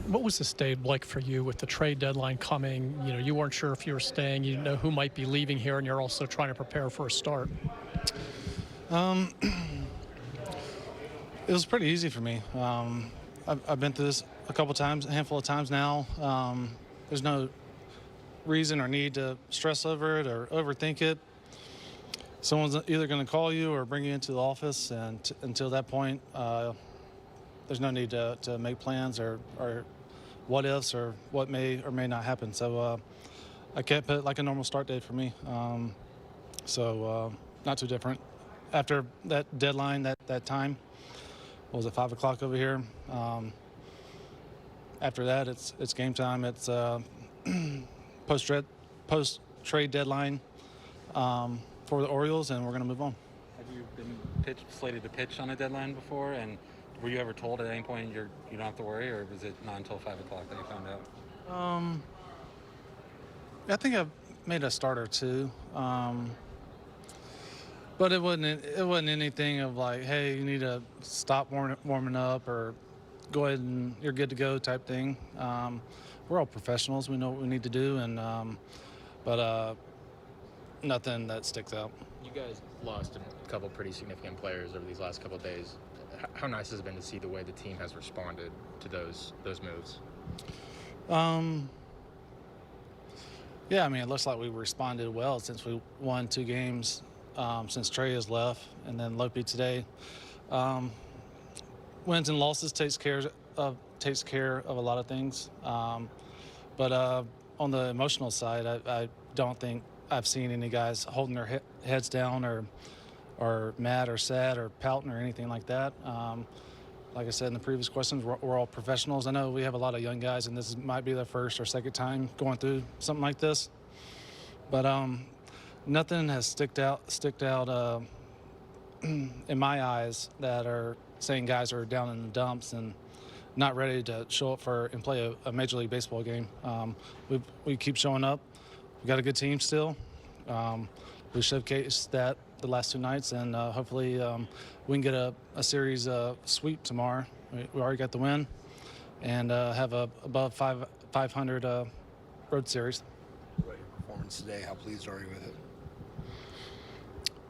What was this day like for you with the trade deadline coming? You know, you weren't sure if you were staying. You know who might be leaving here, and you're also trying to prepare for a start. Um, it was pretty easy for me. I've been through this a couple times, a handful of times now. There's no reason or need to stress over it or overthink it. Someone's either going to call you or bring you into the office, and until that point, there's no need to make plans or what ifs or what may or may not happen. So I kept it like a normal start date for me. Not too different. After that deadline, that time, what was it, 5 o'clock over here? After that, it's game time. It's post-trade deadline for the Orioles, and we're going to move on. Have you been slated to pitch on a deadline before? And were you ever told at any point you don't have to worry, or was it not until 5 o'clock that you found out? I think I've made a start or two, but it wasn't anything of like, hey, you need to stop warming up or go ahead and you're good to go type thing. We're all professionals. We know what we need to do, but nothing that sticks out. You guys lost a couple pretty significant players over these last couple of days. How nice has it been to see the way the team has responded to those moves? Yeah, I mean, it looks like we responded well since we won 2 games since Trey has left, and then Lopi today. Wins and losses takes care of a lot of things, but on the emotional side, I don't think I've seen any guys holding their heads down or mad or sad or pouting or anything like that. Like I said in the previous questions, we're all professionals. I know we have a lot of young guys, and this might be their first or second time going through something like this. But nothing has sticked out in my eyes that are saying guys are down in the dumps and not ready to show up and play a Major League Baseball game. We keep showing up. We got a good team still. We showcased that the last 2 nights, and hopefully we can get a series sweep tomorrow. We already got the win, and have a above 500 road series. What about your performance today? How pleased are you with it?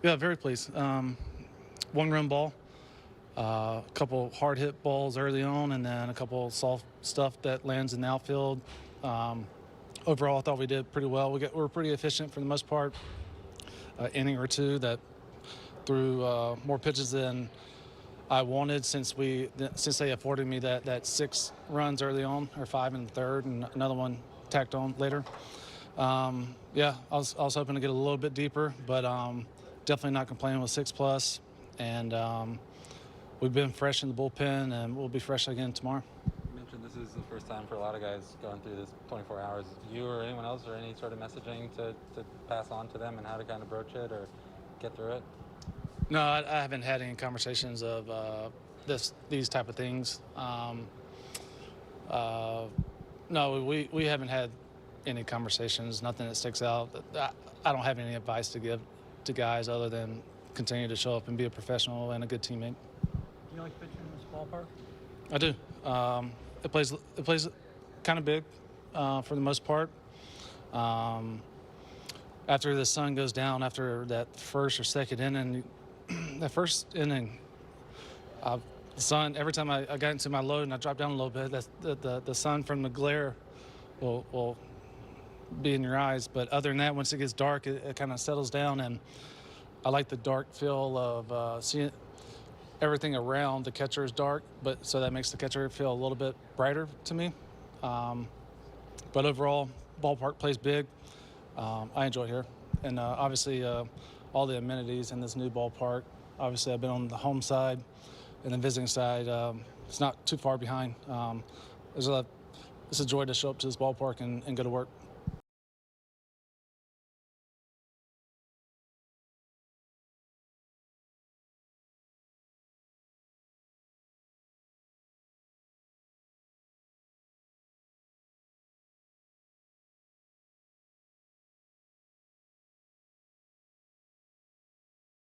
Yeah, very pleased. 1-run ball, a couple hard hit balls early on, and then a couple soft stuff that lands in the outfield. Overall, I thought we did pretty well. We were pretty efficient for the most part. Inning or two that threw more pitches than I wanted since they afforded me that 6 runs early on, or 5 in the third, and another one tacked on later. Yeah, I was hoping to get a little bit deeper, but definitely not complaining with 6+. And we've been fresh in the bullpen, and we'll be fresh again tomorrow. You mentioned this is the first time for a lot of guys going through this 24 hours. You or anyone else, or any sort of messaging to pass on to them and how to kind of broach it or get through it? No, I haven't had any conversations of these type of things. No, we haven't had any conversations, nothing that sticks out. I don't have any advice to give to guys other than continue to show up and be a professional and a good teammate. Do you like pitching in this ballpark? I do. It plays kind of big for the most part. After the sun goes down, after that first or second inning, that first inning, the sun, every time I got into my load and I dropped down a little bit, the sun from the glare will be in your eyes. But other than that, once it gets dark, it kind of settles down, and I like the dark feel of seeing everything around the catcher is dark, but so that makes the catcher feel a little bit brighter to me. But overall, ballpark plays big. I enjoy it here, and obviously all the amenities in this new ballpark. Obviously, I've been on the home side and the visiting side. It's not too far behind. It's a joy to show up to this ballpark and go to work.